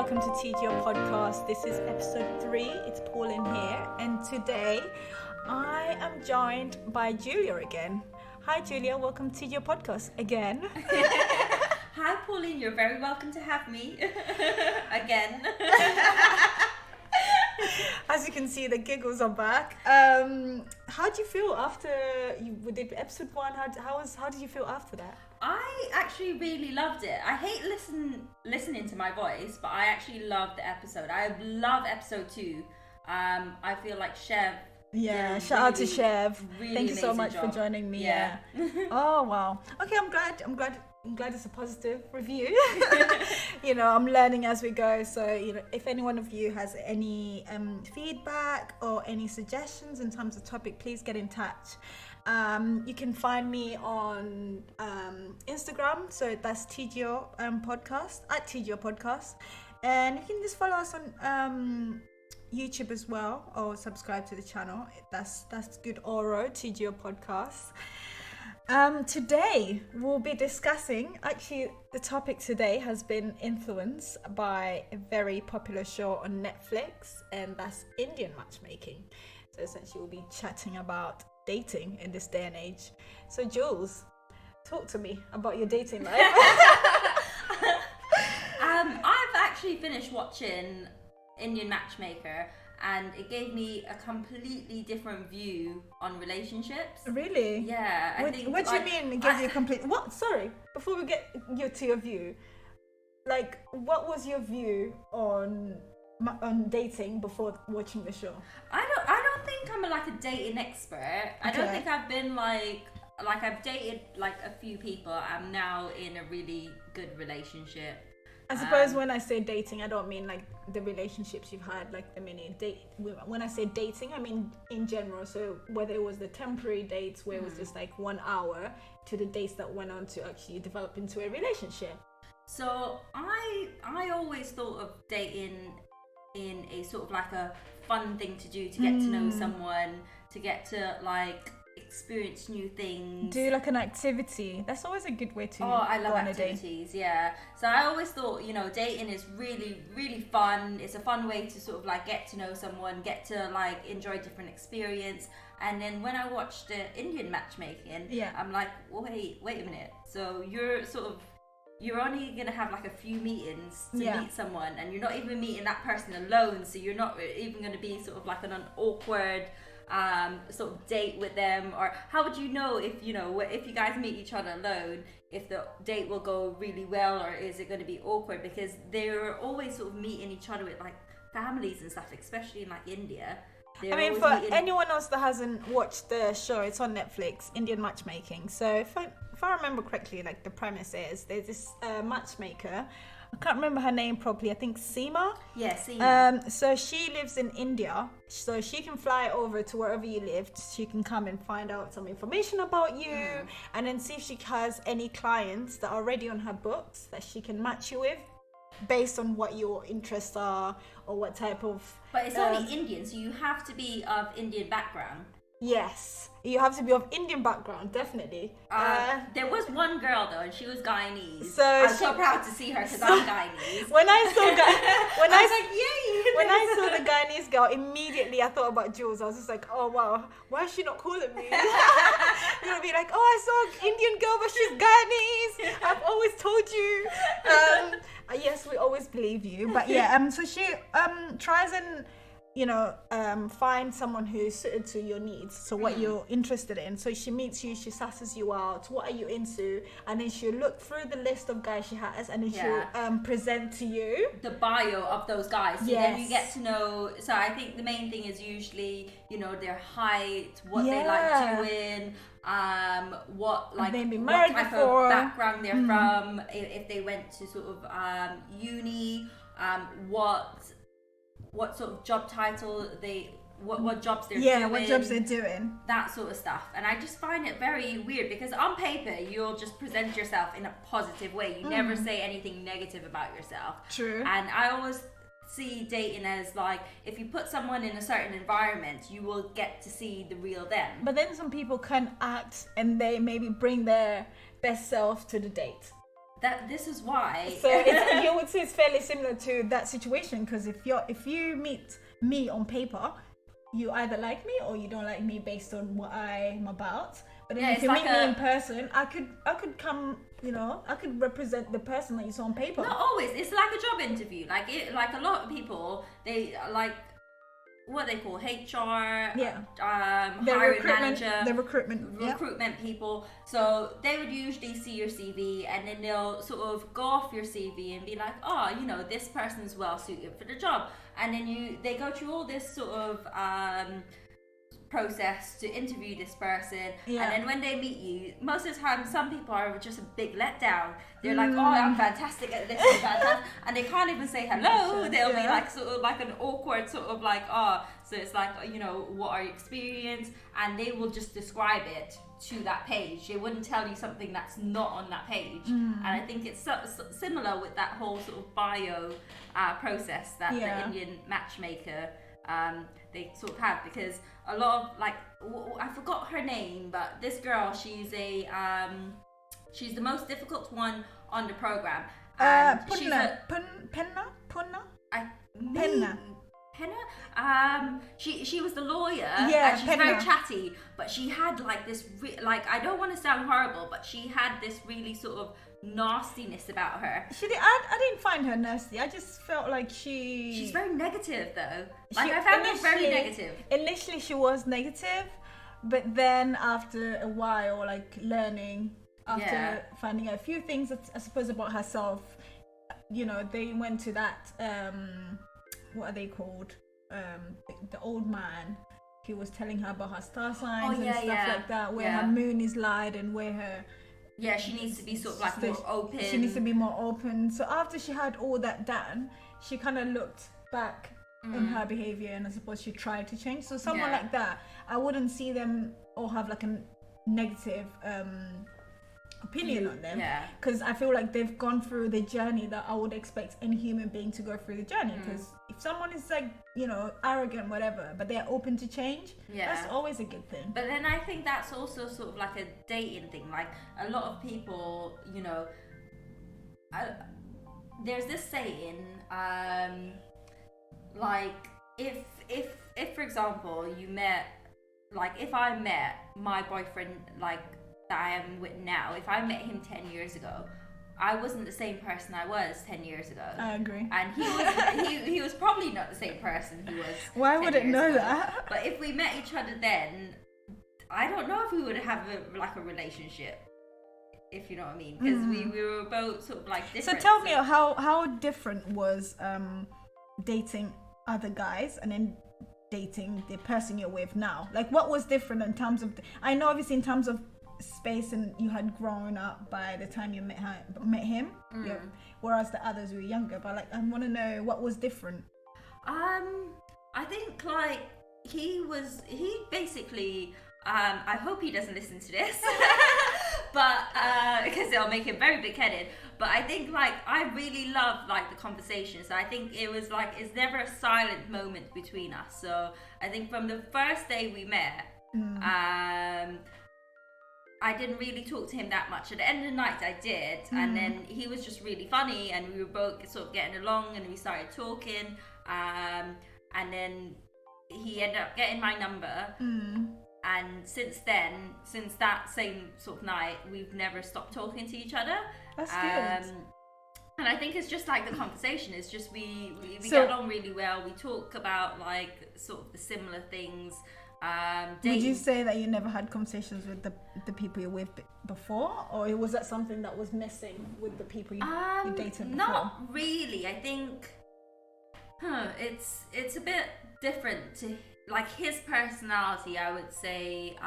welcome to TGO podcast. This is episode 3. It's Pauline here, and today I am joined by Julia again. Hi Julia, welcome to TGO podcast again. Hi Pauline, you're very welcome to have me again. As you can see, the giggles are back. How do you feel after you did episode 1? How did you feel after that? I actually really loved it. I hate listening to my voice, but I actually loved the episode. I love episode 2. I feel like Chev. Yeah, shout out to Chev. Really Thank you so much job. for joining me. Yeah. Oh wow. Okay, I'm glad it's a positive review. I'm learning as we go. So, if any one of you has any feedback or any suggestions in terms of topic, please get in touch. You can find me on Instagram. So that's TGO podcast, at TGO podcast. And you can just follow us on YouTube as well, or subscribe to the channel. That's good Oro, TGO podcast. Today we'll be discussing, actually the topic today has been influenced by a very popular show on Netflix, and that's Indian matchmaking. So essentially we'll be chatting about dating in this day and age. So Jules, talk to me about your dating life. I've actually finished watching Indian Matchmaker, and it gave me a completely different view on relationships. Really? Yeah. What do you mean it gave you a complete... What? Sorry, before we get to your view, like, what was your view on dating before watching the show? I don't think I'm like a dating expert. I don't think I've been like I've dated like a few people. I'm now in a really good relationship. I suppose when I say dating, I don't mean like the relationships you've had, like the mini date. When I say dating, I mean in general. So whether it was the temporary dates where it was just like 1 hour, to the dates that went on to actually develop into a relationship. So I always thought of dating in a sort of like a fun thing to do, to get to know someone, to get to like experience new things, do like an activity. That's always a good way to I love go on activities. Yeah, so I always thought dating is really, really fun. It's a fun way to sort of like get to know someone, get to like enjoy different experience. And then when I watched the Indian matchmaking, I'm like, wait a minute, so you're only gonna have like a few meetings to meet someone, and you're not even meeting that person alone, so you're not even gonna be sort of like an awkward sort of date with them. Or how would you know if you guys meet each other alone, if the date will go really well, or is it going to be awkward? Because they're always sort of meeting each other with like families and stuff, especially in like India. I mean, for anyone else that hasn't watched the show, it's on Netflix, Indian Matchmaking. So if I remember correctly, like the premise is there's this matchmaker. I can't remember her name properly. I think Seema. Yeah, Seema. So she lives in India, so she can fly over to wherever you lived. She can come and find out some information about you, and then see if she has any clients that are already on her books that she can match you with, based on what your interests are or what type of... But it's only Indian, so you have to be of Indian background. Yes, you have to be of Indian background, definitely. There was one girl though, and she was Guyanese. So I'm so proud to see her because I'm Guyanese. When I saw yay! When I saw the Guyanese girl, immediately I thought about Jules. I was just like, oh wow, why is she not calling me? You're gonna be like, oh, I saw an Indian girl, but she's Guyanese. I've always told you. Yes, we always believe you. But yeah, so she tries and find someone who's suited to your needs, so what you're interested in. So she meets you, she susses you out, what are you into, and then she'll look through the list of guys she has, and then she'll present to you the bio of those guys. So then you get to know. So I think the main thing is usually their height, what they like doing, what like what type of background they're from, if they went to sort of uni, what sort of job title what jobs they're doing. What jobs they're doing. That sort of stuff. And I just find it very weird, because on paper you'll just present yourself in a positive way. You never say anything negative about yourself. True. And I always see dating as like, if you put someone in a certain environment, you will get to see the real them. But then some people can act and they maybe bring their best self to the date. this is why. So you would say it's fairly similar to that situation, because if you meet me on paper, you either like me or you don't like me based on what I'm about. But then if you meet me in person, I could come, I could represent the person that you saw on paper. Not always. It's like a job interview. Like a lot of people, they like what they call HR, hiring manager, the recruitment people. So they would usually see your CV and then they'll sort of go off your CV and be like, oh, this person's well suited for the job. And then they go through all this sort of process to interview this person, and then when they meet you, most of the time some people are just a big letdown. They're like, oh, I'm fantastic at this, I'm fantastic, and they can't even say hello. They'll be like sort of like an awkward sort of like, so it's like, what are your experience, and they will just describe it to that page. They wouldn't tell you something that's not on that page. And I think it's similar with that whole sort of bio process that the Indian matchmaker they sort of have, because a lot of like I forgot her name, but this girl, she's the most difficult one on the program. Punna. She was the lawyer, yeah, and she's very chatty, but she had like this I don't want to sound horrible, but she had this really sort of nastiness about her. I didn't find her nasty. I just felt like she's very negative though. Like I found her very negative. Initially she was negative, but then after a while, like learning, after finding out a few things I suppose about herself, they went to that what are they called, the old man. He was telling her about her star signs and stuff like that, where her moon is light and where her she needs to be sort of like more open. She needs to be more open. So after she had all that done, she kind of looked back on her behavior, and I suppose she tried to change. So someone like that, I wouldn't see them or have like a negative opinion on them, because I feel like they've gone through the journey that I would expect any human being to go through the journey. Because if someone is like arrogant, whatever, but they're open to change, that's always a good thing. But then I think that's also sort of like a dating thing. Like a lot of people, there's this saying, like if for example you met, like if I met my boyfriend like that I am with now, if I met him 10 years ago, I wasn't the same person I was 10 years ago. I agree. And he was probably not the same person he was. Why would it know that? But if we met each other then, I don't know if we would have a relationship, if you know what I mean, because we were both sort of like different. So tell me how different was dating other guys and then dating the person you're with now? Like what was different in terms of, I know obviously in terms of space, and you had grown up by the time you met him, whereas the others were younger, but like I want to know what was different. I think like he basically I hope he doesn't listen to this but because it'll make him very big-headed, but I think like I really love like the conversations. So I think it was like, it's never a silent moment between us. So I think from the first day we met, I didn't really talk to him that much. At the end of the night I did, and then he was just really funny, and we were both sort of getting along, and we started talking, and then he ended up getting my number, and since then, since that same sort of night, we've never stopped talking to each other. That's good. And I think it's just like the conversation is just we get along really well. We talk about like sort of the similar things. Would you say that you never had conversations with the people you're with before, or was that something that was missing with the people you dated before? Not really. I think it's a bit different to like his personality. I would say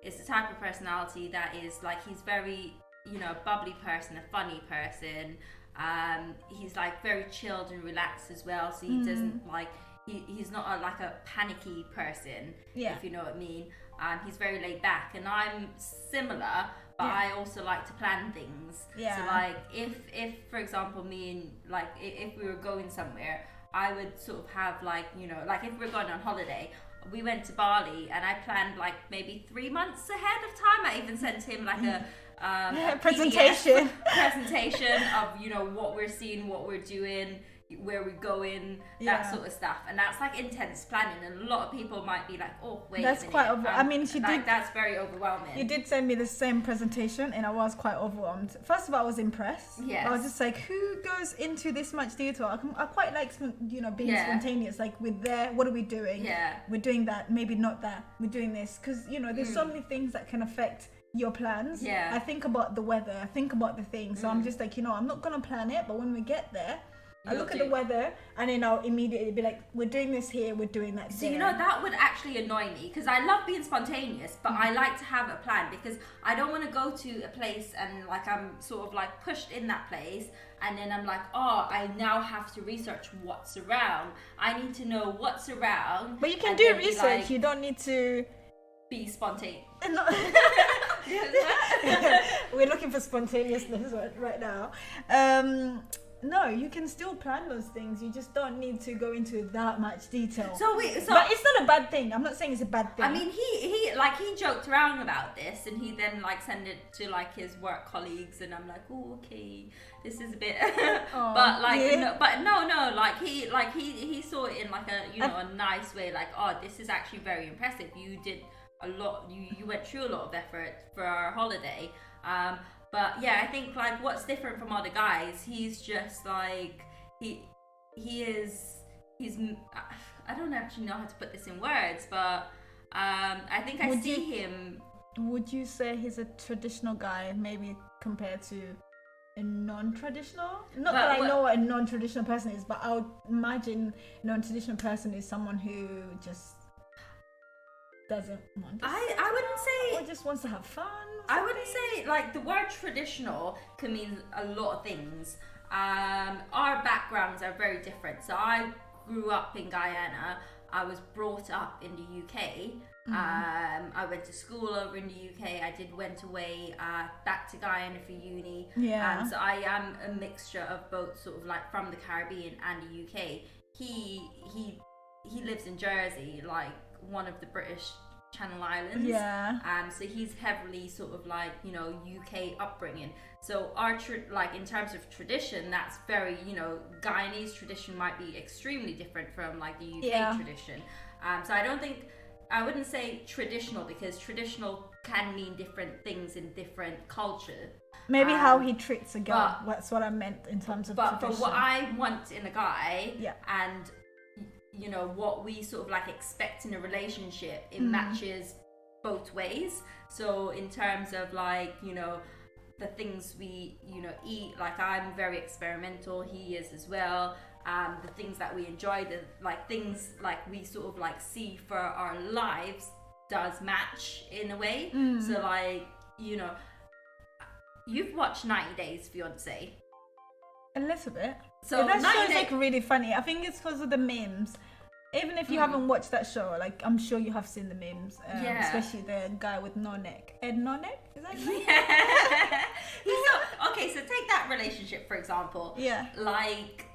is the type of personality that is like, he's very bubbly person, a funny person. He's like very chilled and relaxed as well, so he doesn't like, he's not a panicky person, if you know what I mean. He's very laid back, and I'm similar, but I also like to plan things. So like if for example me and like if we were going somewhere, I would sort of have like like if we're going on holiday, we went to Bali, and I planned like maybe 3 months ahead of time. I even sent him like a presentation presentation of, you know, what we're seeing, what we're doing, where we're going, that sort of stuff. And that's like intense planning, and a lot of people might be like, oh wait, that's quite I mean, that's very overwhelming. You did send me the same presentation, and I was quite overwhelmed. First of all, I was impressed. Yes. I was just like, who goes into this much detail? I quite like, you know, being spontaneous. Like, we're there, what are we doing? We're doing that, maybe not that, we're doing this, because, you know, there's so many things that can affect your plans. I think about the weather, I think about the things, so I'm just like, you know, I'm not gonna plan it, but when we get there, I look at the weather, and then I'll immediately be like, we're doing this here, we're doing that there. So, you know, that would actually annoy me, because I love being spontaneous, but I like to have a plan, because I don't want to go to a place and like I'm sort of like pushed in that place, and then I'm like, oh, I now have to research what's around. I need to know what's around. But you can do research, like, you don't need to be spontaneous. We're looking for spontaneousness right now. No, you can still plan those things. You just don't need to go into that much detail. But it's not a bad thing. I'm not saying it's a bad thing. I mean, he joked around about this, and he then like sent it to like his work colleagues, and I'm like, oh, okay, this is a bit. But like, no, like he saw it in like a, you know, a nice way. Like, oh, this is actually very impressive. You did a lot. You went through a lot of effort for our holiday. But yeah, I think like what's different from other guys, he's just like he's I don't actually know how to put this in words, but I think I see him. Would you say he's a traditional guy, maybe compared to a non-traditional? Not that I know what a non-traditional person is, but I would imagine a non-traditional person is someone who just doesn't want to. I wouldn't say, or just wants to have fun. I wouldn't say, like, the word traditional can mean a lot of things. Our backgrounds are very different. So I grew up in Guyana. I was brought up in the UK. I went to school over in the UK. I went away back to Guyana for uni. So I am a mixture of both, sort of like from the Caribbean and the UK. He lives in Jersey, like one of the British Channel Islands. So he's heavily sort of like, you know, UK upbringing. So our like in terms of tradition, that's very, you know, Guyanese tradition might be extremely different from like the UK tradition. So I wouldn't say traditional, because traditional can mean different things in different cultures. Maybe how he treats a girl. That's what I meant in terms of tradition. But what I want in a guy, and you know what we sort of like expect in a relationship, it matches both ways. So in terms of like, you know, the things we, you know, eat, like I'm very experimental, he is as well. The things that we enjoy, the like things like we sort of like see for our lives does match in a way. So like, you know, you've watched 90 Days Fiancé. A little bit. So that show's like really funny. I think it's because of the memes. Even if you haven't watched that show, like I'm sure you have seen the memes. Especially the guy with no neck. Ed No Neck? Is that his name? Okay, so take that relationship for example. Like,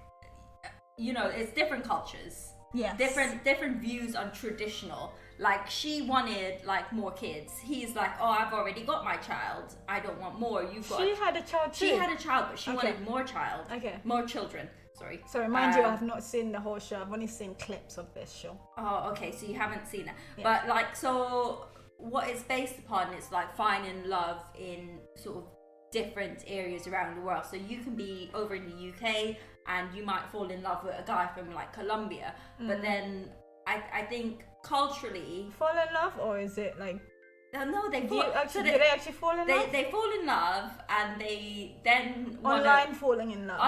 you know, it's different cultures. Different views on traditional. Like she wanted like more kids. He's like, oh, I've already got my child. I don't want more. She had a child too. She had a child, but she wanted more child. More children. Sorry, mind you, I have not seen the whole show. I've only seen clips of this show. Oh, okay, so you haven't seen it. But like, so what it's based upon is like finding love in sort of different areas around the world. So you can be over in the UK and you might fall in love with a guy from like Colombia, but then I think culturally, fall in love, or is it like? No, they fall. Do they actually fall in love? They fall in love, and they then online falling in love,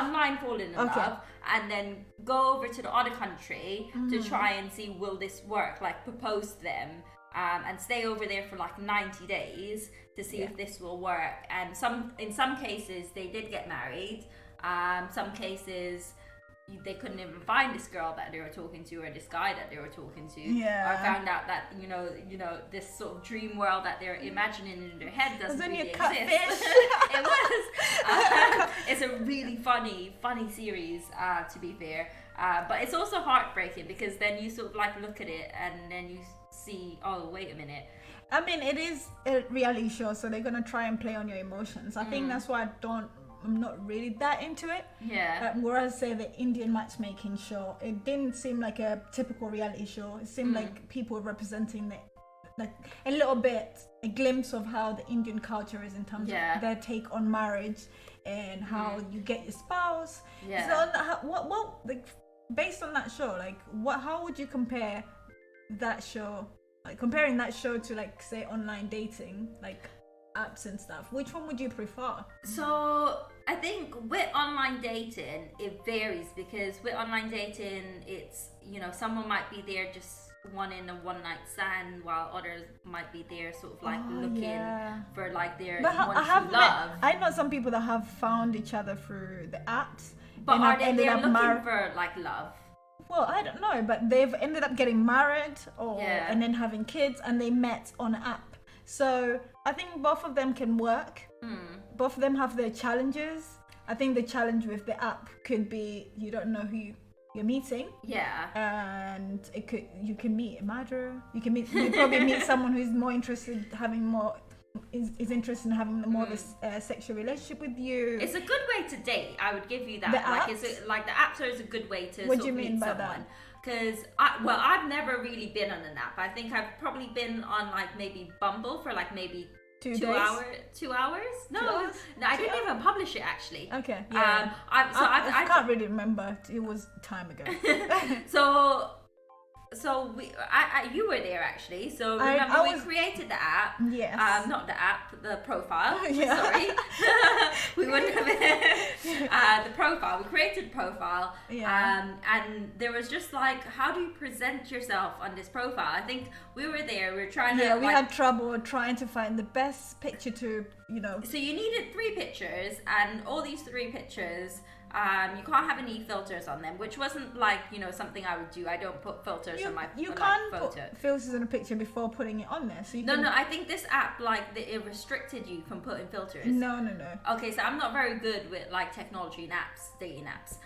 and then go over to the other country to try and see will this work. Like propose to them, and stay over there for like 90 days to see if this will work. And in some cases they did get married. Some cases they couldn't even find this girl that they were talking to or this guy that they were talking to. Yeah. Or found out that you know this sort of dream world that they're imagining in their head doesn't really exist. It was. It's a really funny series, to be fair. But it's also heartbreaking because then you sort of like look at it and then you see, oh wait a minute. I mean, it is a reality show, so they're gonna try and play on your emotions. I think that's why I'm not really that into it. Yeah. Whereas, say, the Indian matchmaking show, it didn't seem like a typical reality show. It seemed like people representing like a little bit, a glimpse of how the Indian culture is in terms of their take on marriage and how you get your spouse. Yeah. So, what, like, based on that show, like, how would you compare that show, like, comparing that show to, like, say, online dating, like, apps and stuff? Which one would you prefer? So I think with online dating it varies, because with online dating it's, you know, someone might be there just wanting a one night stand while others might be there sort of like looking for like their one true love. I know some people that have found each other through the apps, but are they there looking for like love? Well, I don't know, but they've ended up getting married and then having kids, and they met on an app. So I think both of them can work. Both of them have their challenges. I think the challenge with the app could be you don't know who you're meeting. Yeah. And you can meet a murderer. You probably meet someone who's more interested, is interested in having more of a sexual relationship with you. It's a good way to date. I would give you that. The like the apps are a good way to what sort do you of mean meet by someone. that? Because I've never really been on an app. I think I've probably been on like maybe Bumble for like maybe 2 hours. 2 hours? No, 2 hours? No, I didn't even publish it actually. Okay. Yeah. I can't really remember. It was time ago. So you were there actually. So remember we created the app. Yes. Not the app, the profile. Yeah. Sorry. We wouldn't have the profile. We created the profile. Yeah. And there was just like, how do you present yourself on this profile? I think we were there. We were trying to. Yeah, we had trouble trying to find the best picture to, you know. So you needed 3 pictures, and all these 3 pictures. You can't have any filters on them, which wasn't like, you know, something I would do. I don't put filters on my photo. You can't put filters on a picture before putting it on there. So no, I think this app, like, it restricted you from putting filters. No. Okay, so I'm not very good with like technology and apps, dating apps.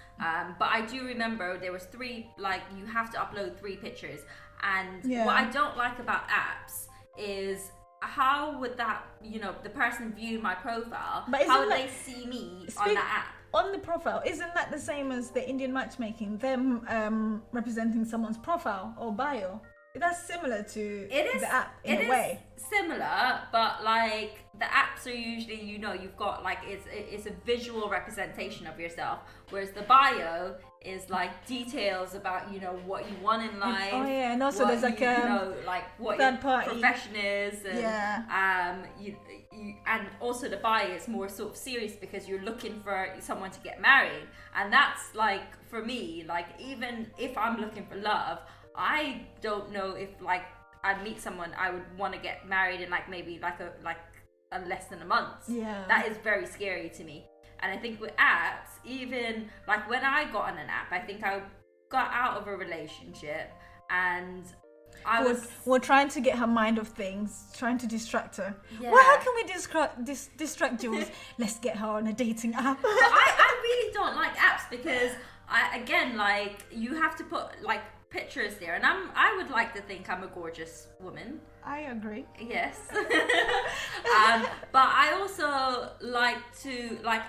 But I do remember there was 3, like, you have to upload 3 pictures. And what I don't like about apps is how would that, you know, the person view my profile? How would they see me on that app? On the profile, isn't that the same as the Indian matchmaking? Them representing someone's profile or bio. That's similar to the app in a way. It is similar, but like the apps are usually, you know, you've got like it's a visual representation of yourself, whereas the bio is like details about, you know, what you want in life. Oh yeah, and also there's like you know, like what your profession is, and you and also the bio is more sort of serious because you're looking for someone to get married, and that's like for me, like even if I'm looking for love, I don't know if like I meet someone I would want to get married in like maybe like less than a month. Yeah, that is very scary to me. And I think with apps, even like when I got on an app, I think I got out of a relationship and we're trying to get her mind off things, trying to distract her. Yeah. Well, how can we distract Jules? Let's get her on a dating app. But I really don't like apps because like you have to put like pictures there, and I would like to think I'm a gorgeous woman. I agree. Yes. But I also like to like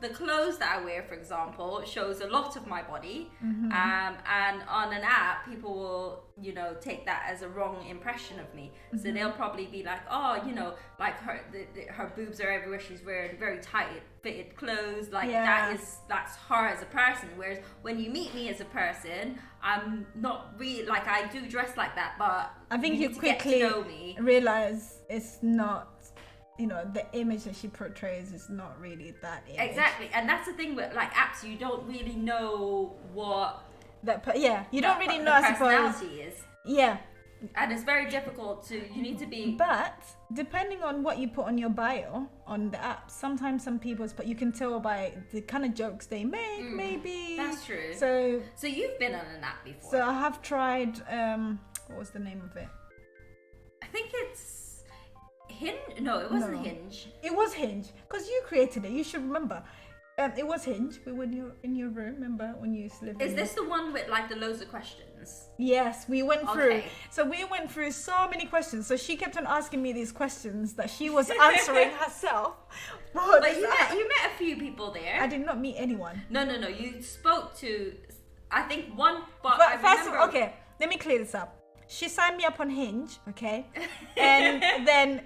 the clothes that I wear, for example, shows a lot of my body. Mm-hmm. And on an app, people will, you know, take that as a wrong impression of me. Mm-hmm. So they'll probably be like, oh, you know, like her boobs are everywhere. She's wearing very tight fitted clothes. Like that's her as a person. Whereas when you meet me as a person, I'm not really like I do dress like that. But I think you quickly get to know me. Realize it's not. You know, the image that she portrays is not really that image. Exactly, and that's the thing with like apps. You don't really know what you don't really know. The personality is. Yeah, And it's very difficult to, you need to be... But depending on what you put on your bio on the app, sometimes some people's, but you can tell by the kind of jokes they make, maybe. That's true. So you've been on an app before. So I have tried, what was the name of it? I think it's Hinge. No, it wasn't Hinge. It was Hinge, because you created it. You should remember. It was Hinge. We were in your room. Remember when you used to live? Is this the one with like the loads of questions? Yes, we went through. Okay. So we went through so many questions. So she kept on asking me these questions that she was answering herself. But you met a few people there. I did not meet anyone. No. You spoke to, I think one. But first of all, okay, let me clear this up. She signed me up on Hinge, okay, and then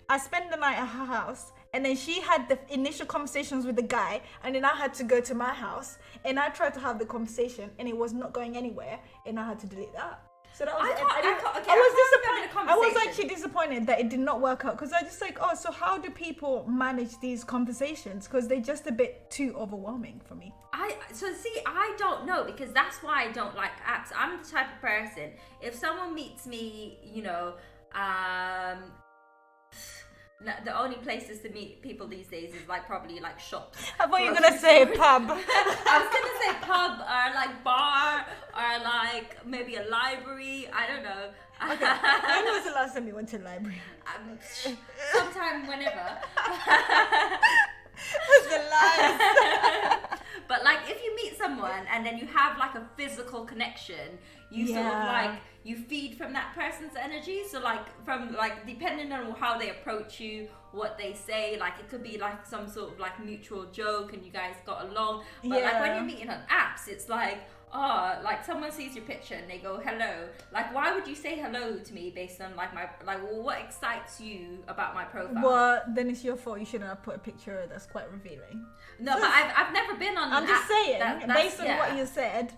I spent the night at her house. And then she had the initial conversations with the guy, and then I had to go to my house, and I tried to have the conversation, and it was not going anywhere, and I had to delete that. So that was I was disappointed. I was actually disappointed that it did not work out, because I just like, oh, so how do people manage these conversations? Because they're just a bit too overwhelming for me. I don't know, because that's why I don't like apps. I'm the type of person, if someone meets me, the only places to meet people these days is like probably like shops. I thought you were gonna say pub. I was gonna say pub or like bar or like maybe a library. I don't know. Okay. When was the last time you went to the library? Sometime whenever. What's the last? But like if you meet someone and then you have like a physical connection, you sort of like you feed from that person's energy. So like from like depending on how they approach you, what they say, like it could be like some sort of like mutual joke and you guys got along. But like when you're meeting on apps, it's like, oh, like someone sees your picture and they go hello. Like why would you say hello to me based on like my well, what excites you about my profile? Well, then it's your fault. You shouldn't have put a picture that's quite revealing. No, but I've never been on an app. I'm just saying, based on what you said,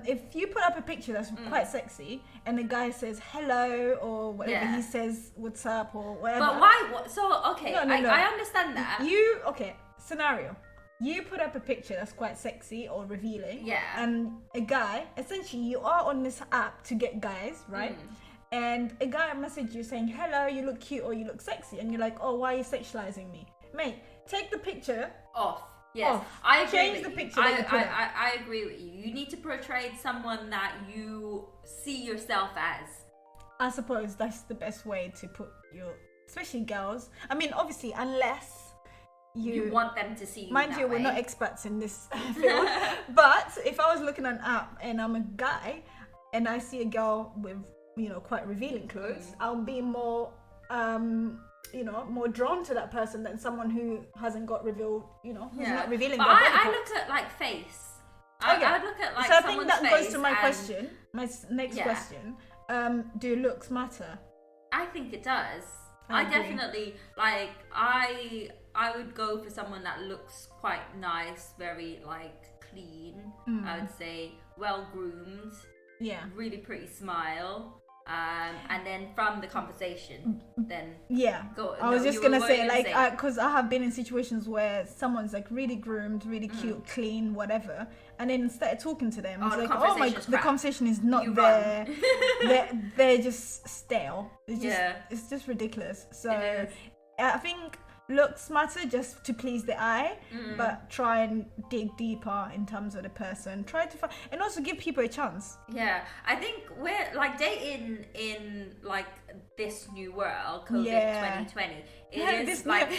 if you put up a picture that's quite sexy and the guy says hello or whatever, he says what's up or whatever. But why? So okay, No. I understand that. Scenario. You put up a picture that's quite sexy or revealing. Yeah. And a guy, essentially, you are on this app to get guys, right? And a guy messaged you saying, hello, you look cute or you look sexy. And you're like, oh, why are you sexualizing me? Mate, take the picture off. Yes, I agree. Change the picture. I agree with you. You need to portray someone that you see yourself as. I suppose that's the best way to put especially girls. I mean, obviously, unless you want them to see you. Mind you, we're not experts in this field. But if I was looking at an app and I'm a guy and I see a girl with, quite revealing clothes, I'll be more, more drawn to that person than someone who hasn't got revealed, who's not revealing their body. I look at like face. I would look at like so I think that face goes to my question, my next question. Do looks matter? I think it does. I definitely like I would go for someone that looks quite nice, very like clean. I would say well groomed. Yeah. Really pretty smile. And then from the conversation, then go. I was just gonna say like because I have been in situations where someone's like really groomed, really cute, clean, whatever, and then started talking to them. It's like, oh my, the conversation is not there. they're just stale. It's just ridiculous. So I think looks matter just to please the eye, but try and dig deeper in terms of the person. Try to find, and also give people a chance. Yeah, I think we're like dating in like this new world, COVID 2020. It is like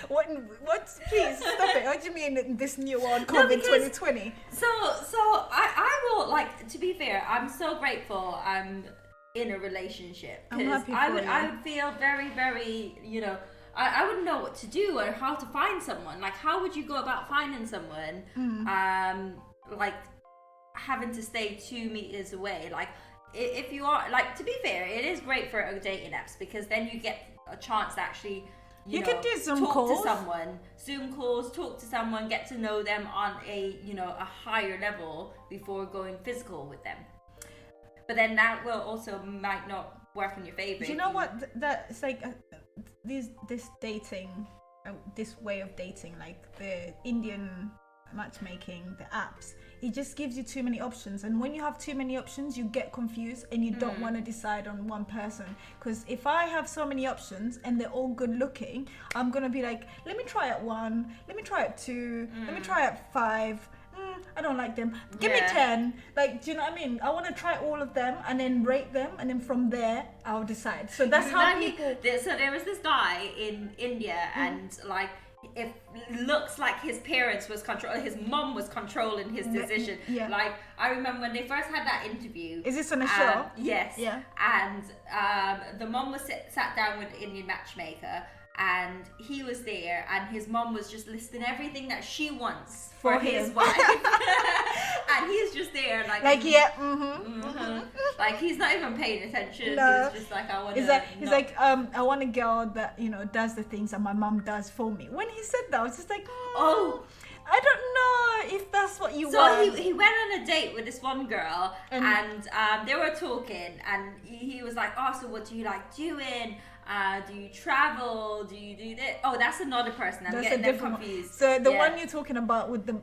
what? Please stop it. What do you mean this new world, COVID 2020? So I will like, to be fair, I'm so grateful I'm in a relationship, because I would feel very, very, I wouldn't know what to do or how to find someone. Like, how would you go about finding someone? Like, having to stay 2 meters away. Like, if you are, like, to be fair, it is great for dating apps, because then you get a chance to actually, you know, can do Zoom talk calls. to someone. Zoom calls, talk to someone, get to know them on a, a higher level before going physical with them. But then that will also might not work in your favor. Do you know what? It's like this dating, this way of dating, like the Indian matchmaking, the apps, it just gives you too many options, and when you have too many options you get confused and you don't want to decide on one person. Because if I have so many options and they're all good looking, I'm gonna be like, let me try at 1, let me try at 2, let me try at 5. I don't like them, give me 10. Like, do you know what I mean? I want to try all of them and then rate them, and then from there I'll decide. So that's how people. So there was this guy in India, and like, it looks like his parents was his mom was controlling his decision. Yeah. Like, I remember when they first had that interview. Is this on a show? Yes. Yeah. And the mom was sat down with the Indian matchmaker, and he was there, and his mom was just listing everything that she wants for his wife. And he's just there like like he's not even paying attention. No. He's just like, I want He's like, I want a girl that, you know, does the things that my mom does for me. When he said that, I was just like, I don't know if that's what you want. So he went on a date with this one girl, and they were talking, and he was like, oh, so what do you like doing? Do you travel? Do you do this? Oh, that's another person. I'm getting them confused. So the one you're talking about with the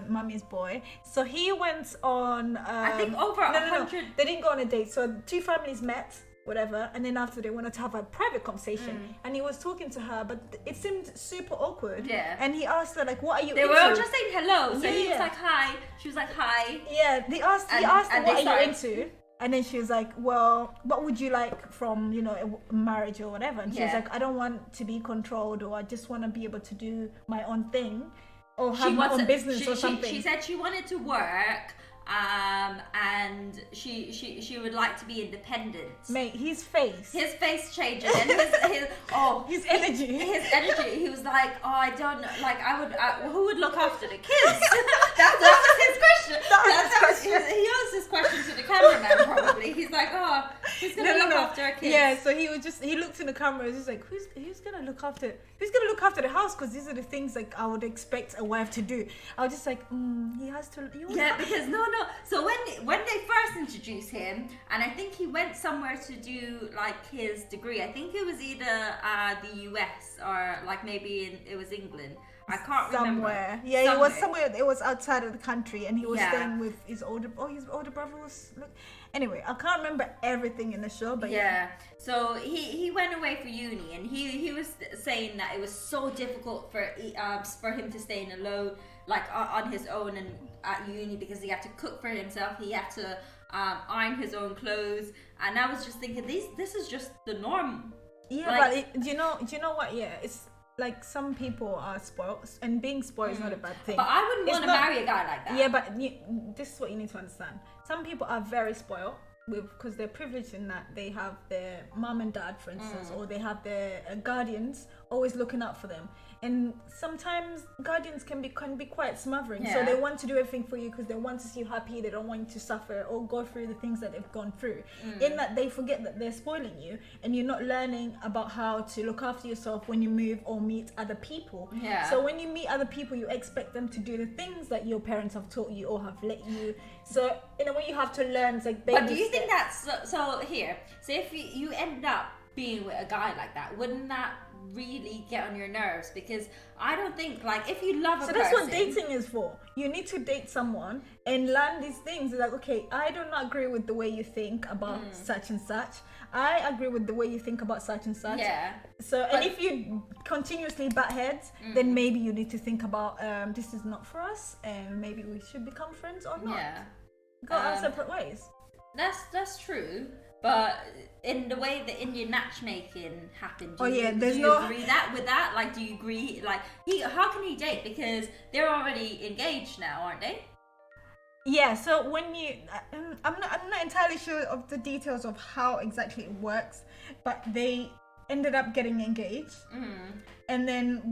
mummy's boy. So he went on. I think over 100. No. They didn't go on a date. So two families met, whatever, and then after they wanted to have a private conversation, and he was talking to her, but it seemed super awkward. Yeah. And he asked her like, "What are you?" They into? were all just saying hello. So he was like, "Hi." She was like, "Hi." Yeah. He asked her, "What are you into?" And then she was like, well, what would you like from, you know, a marriage or whatever? And she was like, I don't want to be controlled, or I just want to be able to do my own thing, or have my own business or something. She said she wanted to work, and she would like to be independent. Mate, his face changing, and his energy. He was like, oh, I don't know, like, who would look after the kids? that was his question. He asked this question to the cameraman probably. He's like, oh, who's gonna look after our kids? Yeah, so he looked in the camera and he's like, who's gonna look after the house? Because these are the things like I would expect a wife to do. I was just like, he has to. Because no. So when they first introduced him, and I think he went somewhere to do like his degree. I think it was either the US or like maybe it was England. I can't remember. Yeah, it was somewhere. It was outside of the country, and he was staying with his older brother was. Anyway, I can't remember everything in the show, but So he went away for uni, and he was saying that it was so difficult for him to stay in alone, like on his own and at uni, because he had to cook for himself. He had to iron his own clothes, and I was just thinking, this is just the norm. Yeah, like, but do you know what? Yeah, it's like some people are spoiled, and being spoiled is not a bad thing. But I wouldn't want to marry a guy like that. Yeah, but this is what you need to understand. Some people are very spoiled because they're privileged in that they have their mom and dad, for instance, or they have their guardians always looking out for them. And sometimes guardians can be quite smothering. So they want to do everything for you because they want to see you happy. They don't want you to suffer or go through the things that they've gone through. In that they forget that they're spoiling you, and you're not learning about how to look after yourself when you move or meet other people. Yeah. So when you meet other people, you expect them to do the things that your parents have taught you or have let you. So in a way, you have to learn. It's like baby But do you think steps. that's so here? So if you end up being with a guy like that, wouldn't that really get on your nerves? Because I don't think, like, if you love a person... So that's what dating is for. You need to date someone and learn these things. Like, okay, I do not agree with the way you think about such and such. I agree with the way you think about such and such. Yeah. So, and if you continuously butt heads, then maybe you need to think about, this is not for us, and maybe we should become friends or not. Yeah. Go our separate ways. That's true. But in the way the Indian matchmaking happened, do you agree with that? Like, do you agree? Like, how can he date? Because they're already engaged now, aren't they? Yeah. So when I'm not entirely sure of the details of how exactly it works, but they ended up getting engaged. And then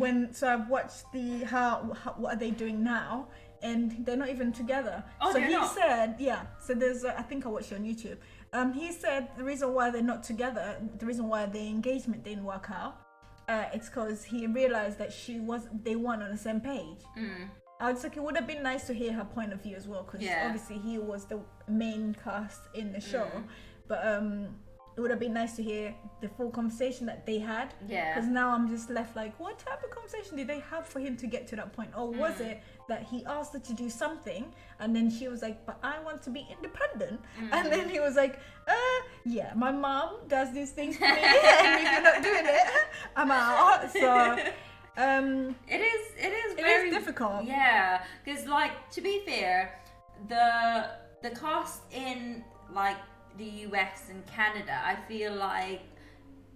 I've watched what are they doing now, and they're not even together. Oh, so they're not? Said, yeah. So there's I think I watched it on YouTube. He said the reason why they're not together, the reason why the engagement didn't work out, it's because he realized that they weren't on the same page. I was like, it would have been nice to hear her point of view as well, because obviously he was the main cast in the show. But it would have been nice to hear the full conversation that they had. Yeah. Because now I'm just left like, what type of conversation did they have for him to get to that point? Or was it that he asked her to do something and then she was like, but I want to be independent. And then he was like, yeah, my mom does these things to me and if you're not doing it, I'm out. So it is very difficult. Yeah, because like, to be fair, the cost in like the US and Canada, I feel like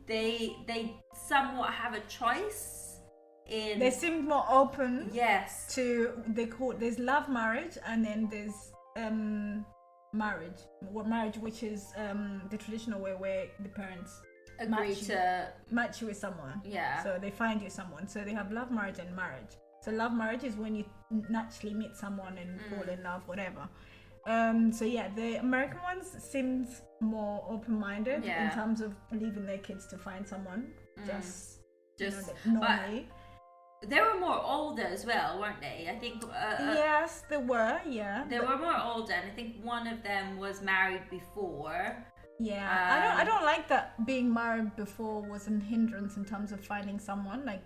they somewhat have a choice in. They seem more open. Yes. There's love marriage and then there's marriage. Marriage, which is the traditional way where the parents agree to match you with someone. Yeah. So they find you someone. So they have love marriage and marriage. So love marriage is when you naturally meet someone and fall in love, whatever. So yeah, the American ones seems more open-minded in terms of leaving their kids to find someone just normally. They were more older as well, weren't they? I think. Yes, they were. Yeah. They were more older, and I think one of them was married before. Yeah, I don't like that being married before was a hindrance in terms of finding someone. Like,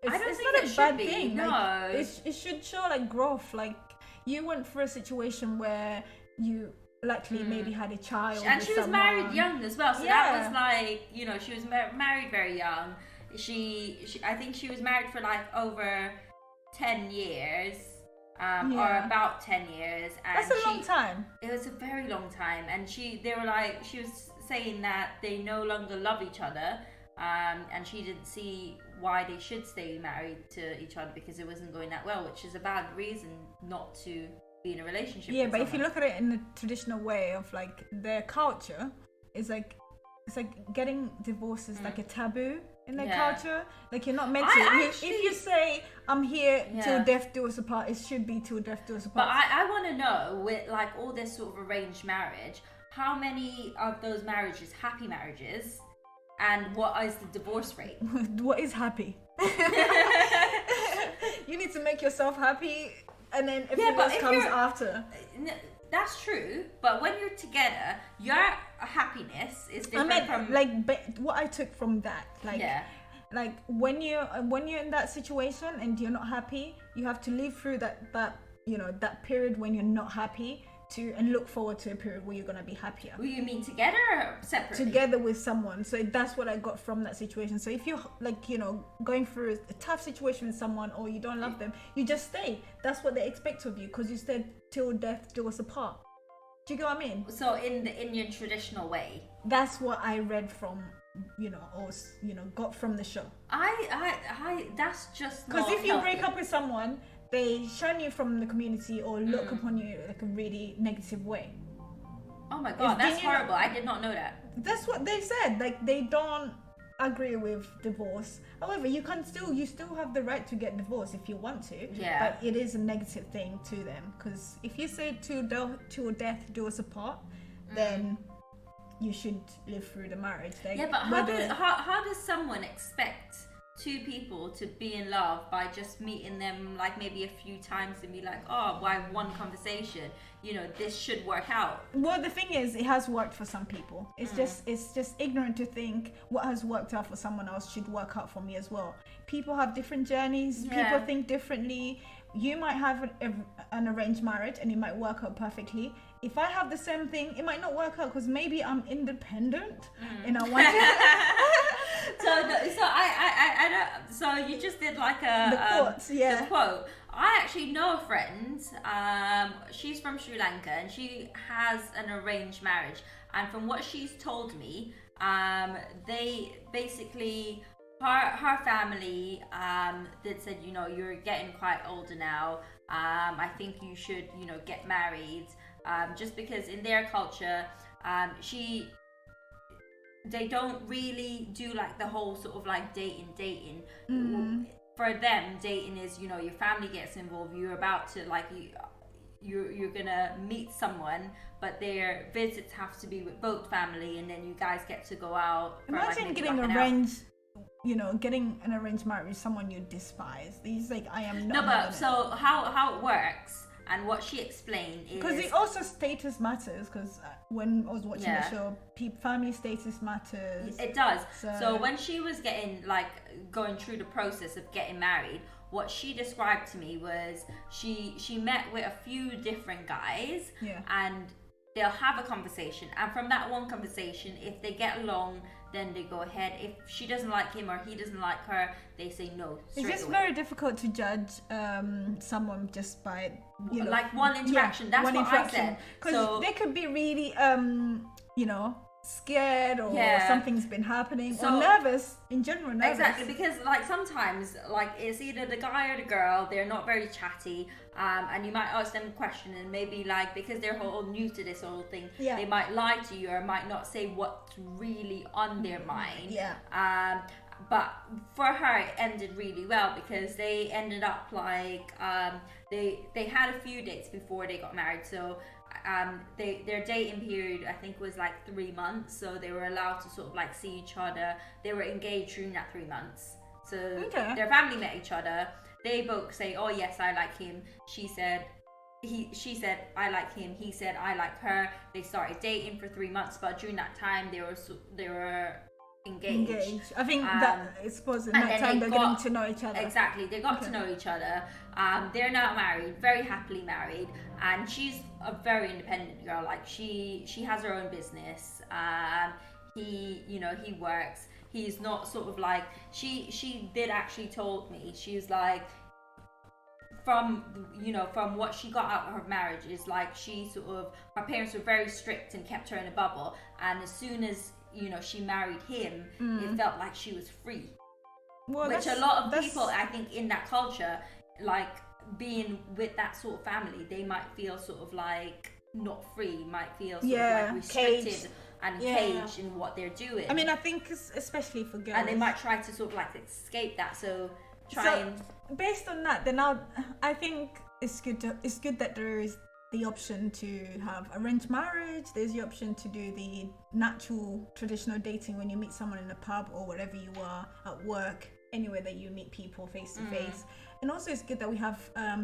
it's not a bad thing. No, like, it should show like growth. Like, you went through a situation where you likely maybe had a child, and she was someone. married young as well. So that was like, you know, she was married very young. She I think she was married for like over 10 years. Or about 10 years. And that's a long time. It was a very long time. And she was saying that they no longer love each other. And she didn't see why they should stay married to each other because it wasn't going that well, which is a bad reason not to be in a relationship. Yeah, with but someone. if you look at it in the traditional way of like their culture, it's like getting divorced is like a taboo in their culture. Like, you're not meant to. If you say I'm here till death do us apart, it should be till death do us apart. But I want to know, with like all this sort of arranged marriage, how many of those marriages happy marriages, and what is the divorce rate? What is happy? You need to make yourself happy, and then everything else comes after. That's true, but when you're together, your happiness is different from what I took from that. Like when you're in that situation and you're not happy, you have to live through that period when you're not happy and look forward to a period where you're gonna be happier. Well, you mean together or separately? Together with someone. So that's what I got from that situation. So if you're going through a tough situation with someone or you don't love them, you just stay. That's what they expect of you because you said till death do us apart. Do you get what I mean? So in the Indian traditional way. That's what I read from, got from the show. I that's just because if you break up with someone, they shun you from the community or look upon you like a really negative way. Oh my god, that's horrible. I did not know that. That's what they said. Like, they don't agree with divorce. However, you still have the right to get divorced if you want to. Yeah. But it is a negative thing to them because if you say till death do us apart, then you should live through the marriage. Like, yeah, but how does someone expect two people to be in love by just meeting them like maybe a few times and be like, oh, by one conversation, this should work out? Well, the thing is, it has worked for some people. It's just ignorant to think what has worked out for someone else should work out for me as well. People have different journeys. People think differently. You might have an arranged marriage and it might work out perfectly. If I have the same thing, it might not work out because maybe I'm independent and I want to. So you just did like the quote. I actually know a friend. She's from Sri Lanka and she has an arranged marriage. And from what she's told me, they basically. Her family that said, you're getting quite older now. I think you should, get married. Just because in their culture, they don't really do like the whole sort of like dating. For them, dating is, your family gets involved. You're about to like you're gonna meet someone, but their visits have to be with both family, and then you guys get to go out. Imagine getting arranged. Getting an arranged marriage with someone you despise. He's like, I am not. No, but so how it works, And what she explained is because it also status matters. Because when I was watching the show, family status matters. It does. So when she was going through the process of getting married, what she described to me was she met with a few different guys, and they'll have a conversation, and from that one conversation, if they get along, then they go ahead. If she doesn't like him or he doesn't like her, they say no. It's just very difficult to judge someone just by like one interaction. That's what I said. Because they could be really scared or something's been happening or nervous in general. Exactly, because like sometimes it's either the guy or the girl, they're not very chatty, and you might ask them a question, and maybe because they're all new to this whole thing, they might lie to you or might not say what's really on their mind. But for her it ended really well, because they ended up they had a few dates before they got married. So their dating period I think was 3 months, so they were allowed to sort of see each other. They were engaged during that 3 months, so their family met each other. They both say, oh yes, I like him. She said I like him. He said I like her. They started dating for 3 months, but during that time they were engaged. I think that I suppose in that time they're getting to know each other. Exactly, they got to know each other. They're now married, very happily married, and she's a very independent girl. She has her own business. He works. He's not sort of she did actually told me, she's from what she got out of her marriage is she sort of, her parents were very strict and kept her in a bubble, and as soon as she married him, it felt like she was free. Which a lot of people, I think, in that culture, being with that sort of family, they might feel sort of not free, might feel sort of restricted caged. And caged in what they're doing. I mean, I think especially for girls, and they might try to sort of escape that. So based on that, then I think it's good that there is the option to have arranged marriage. There's the option to do the natural traditional dating when you meet someone in a pub or wherever you are, at work, anywhere that you meet people face to face. And also it's good that we have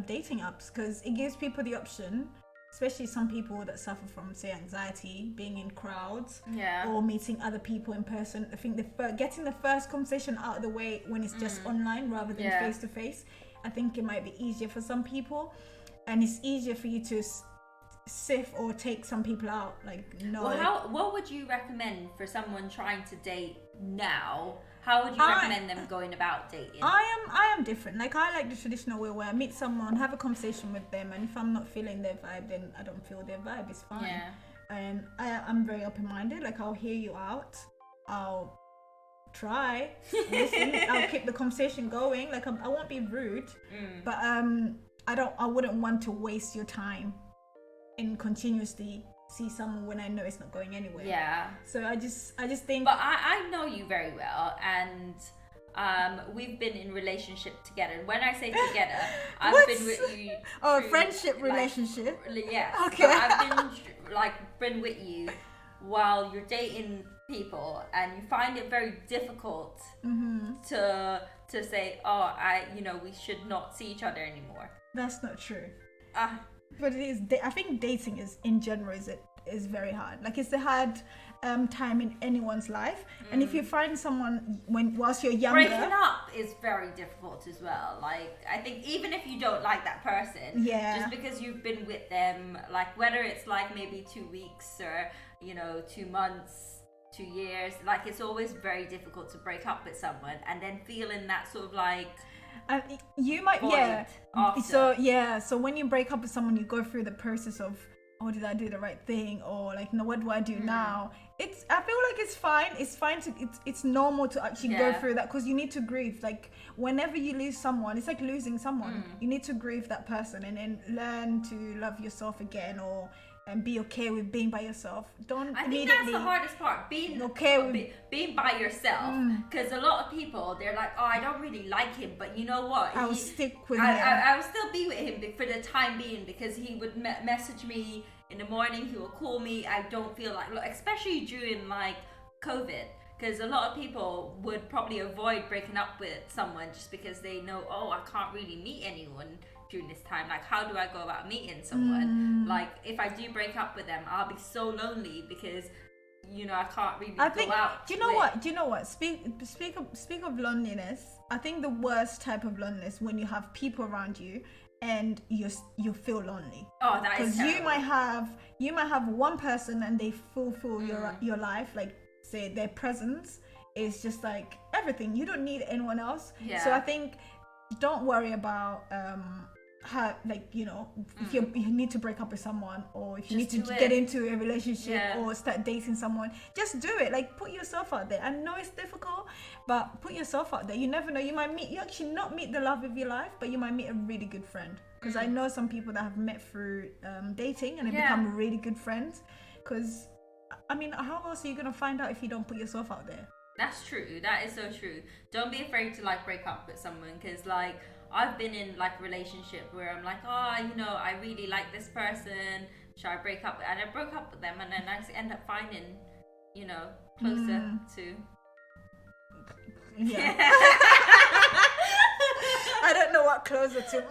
dating apps, because it gives people the option, especially some people that suffer from, say, anxiety, being in crowds or meeting other people in person. I think getting the first conversation out of the way when it's just online rather than face to face, I think it might be easier for some people. And it's easier for you to sift or take some people out. What would you recommend for someone trying to date now? How would you recommend them going about dating? I am different. I like the traditional way where I meet someone, have a conversation with them, and if I'm not feeling their vibe, then I don't feel their vibe. It's fine. Yeah. And I'm very open-minded. I'll hear you out. I'll try, listen. I'll keep the conversation going. I won't be rude, but I wouldn't want to waste your time and continuously see someone when I know it's not going anywhere. Yeah. So I just think. But I know you very well, and we've been in relationship together. And when I say together, I've been with you. Oh, friendship relationship. Yeah. Okay. I've been with you while you're dating people, and you find it very difficult to say, we should not see each other anymore. That's not true. But it is. I think dating in general is very hard. It's a hard time in anyone's life, and if you find someone whilst you're younger, breaking up is very difficult as well. I think even if you don't like that person, just because you've been with them, whether it's maybe 2 weeks or 2 months, 2 years, it's always very difficult to break up with someone and then feeling that sort of and you might after. So when you break up with someone, you go through the process of, oh, did I do the right thing, or what do I do now? I feel it's fine. It's normal to actually go through that, because you need to grieve. Whenever you lose someone, it's like losing someone. You need to grieve that person and then learn to love yourself again, and be okay with being by yourself. I think that's the hardest part, being okay with being by yourself. Because a lot of people, they're like, oh, I don't really like him, but you know what? I will stick with him. I will still be with him for the time being, because he would message me in the morning. He will call me. I don't feel especially during COVID, because a lot of people would probably avoid breaking up with someone just because they know, oh, I can't really meet anyone during this time. Like, how do I go about meeting someone? Like, if I do break up with them, I'll be so lonely because, you know, I can't really go out. Do you know what? Speak of loneliness. I think the worst type of loneliness when you have people around you and you feel lonely. Oh, that is terrible. Because you might have one person and they fulfill your life. Like, say their presence is just like everything. You don't need anyone else. Yeah. So I think don't worry about how, like, you know, if you need to break up with someone, or if you need to get into a relationship or start dating someone, just do it. Like, put yourself out there. I know it's difficult, but put yourself out there. You never know, you actually not meet the love of your life, but you might meet a really good friend. Because I know some people that have met through dating and have become really good friends. Because I mean, how else are you gonna find out if you don't put yourself out there? That's true. That is so true. Don't be afraid to like break up with someone, because like I've been in like a relationship where I'm like, oh, you know, I really like this person. Should I break up? And I broke up with them, and then I end up finding, you know, closer to. Yeah. I don't know what closer to.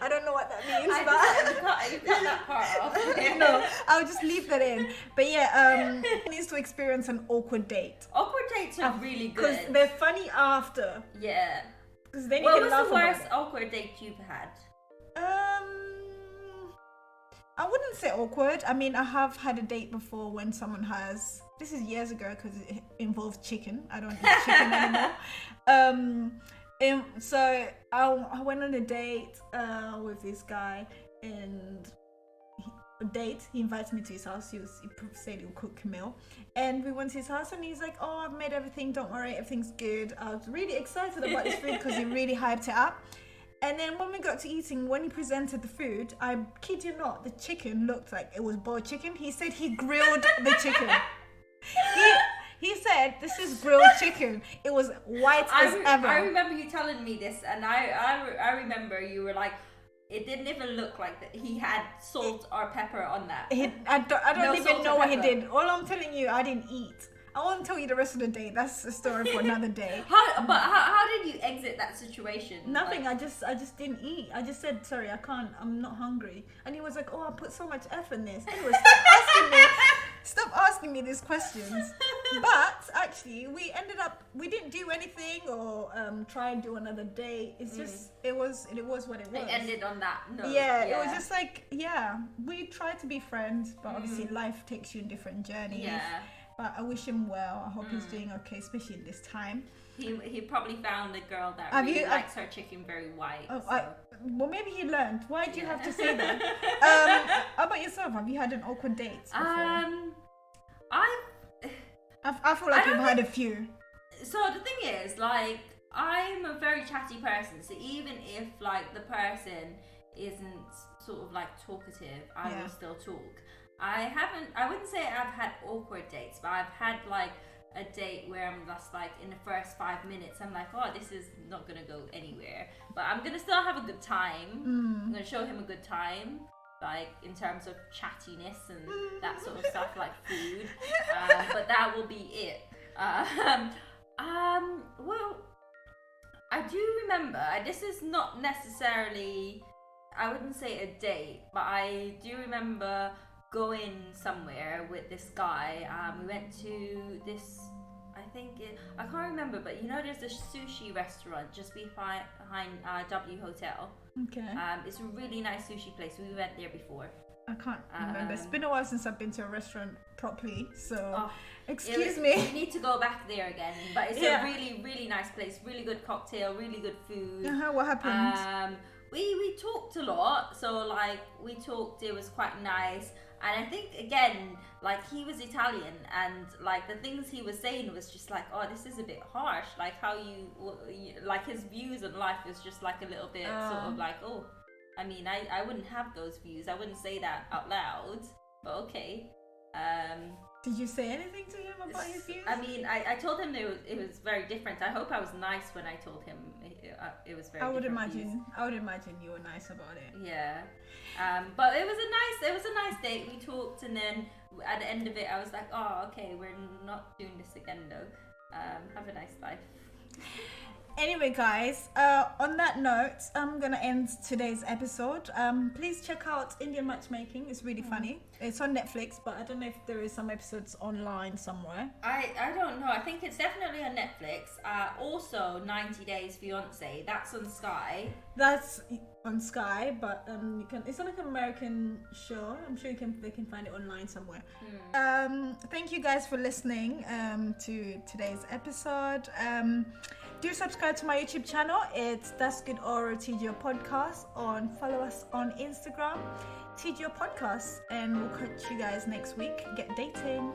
I don't know what that means, but you cut that part off. No, I'll just leave that in. But yeah, needs to experience an awkward date. Awkward dates are really good because they're funny after. Yeah. Because then what you was can the worst awkward date you've had? I wouldn't say awkward. I mean, I have had a date before when someone has. This is years ago because it involved chicken. I don't eat chicken anymore. So I went on a date with this guy, and he invited me to his house. He said he'll cook a meal, and we went to his house, and he's like, oh, I've made everything, don't worry, everything's good. I was really excited about this food because he really hyped it up. And then when we got to eating, when he presented the food, I kid you not, the chicken looked like it was boiled chicken. He said he grilled the chicken. He said, this is grilled chicken. It was white as ever. I remember you telling me this, and I remember you were like, it didn't even look like that he had salt or pepper on that. I don't even know what he did. All I'm telling you, I didn't eat. I won't tell you the rest of the day. That's a story for another day. How did you exit that situation? Nothing. Like, I just didn't eat. I just said, sorry, I can't. I'm not hungry. And he was like, oh, I put so much effort in this. Anyway, stop asking me these questions. But actually, we didn't do anything or try and do another date. It's just it was what it was. It ended on that note. Yeah, it was just like, we tried to be friends, but obviously life takes you in different journeys. Yeah. But I wish him well. I hope he's doing okay, especially in this time. He probably found a girl that really likes her chicken very white. Oh, so. Well, maybe he learned. Why do you have to say that? How about yourself? Have you had an awkward date before? I feel like you've had a few. So the thing is, like, I'm a very chatty person. So even if like the person isn't sort of like talkative, I will still talk. I wouldn't say I've had awkward dates, but I've had like a date where I'm just like, in the first 5 minutes, I'm like, oh, this is not gonna go anywhere, but I'm gonna still have a good time. I'm gonna show him a good time, like in terms of chattiness and that sort of stuff, like food. But that will be it. Well, I do remember, this is not necessarily, I wouldn't say a date, but I do remember going somewhere with this guy. We went to this, I can't remember, but you know, there's a sushi restaurant just behind W Hotel. Okay. It's a really nice sushi place. We went there before. I can't remember. It's been a while since I've been to a restaurant properly, so excuse me. You need to go back there again. But it's a really, really nice place. Really good cocktail, really good food. What happened? We talked a lot, so like we talked. It was quite nice. And I think, again, like, he was Italian, and like the things he was saying was just like, oh, this is a bit harsh, like how like his views on life is just like a little bit sort of like, oh, I mean, I wouldn't have those views, I wouldn't say that out loud, but okay. Did you say anything to him about his views? I mean, I told him it was very different. I hope I was nice when I told him it was very. I would imagine you were nice about it. Yeah, but it was a nice date. We talked, and then at the end of it, I was like, oh, okay, we're not doing this again though. Have a nice life. Anyway, guys, on that note, I'm gonna end today's episode. Please check out Indian Matchmaking. It's really funny. It's on Netflix, but I don't know if there is some episodes online somewhere. I don't know. I think it's definitely on Netflix. Also, 90 Days Fiancé. That's on Sky. That's on Sky, but you can. It's like an American show. I'm sure they can find it online somewhere. Thank you guys for listening to today's episode. Do subscribe to my YouTube channel. It's That's Good Oral TGO Podcast. Follow us on Instagram, TGO Podcast, and we'll catch you guys next week. Get dating.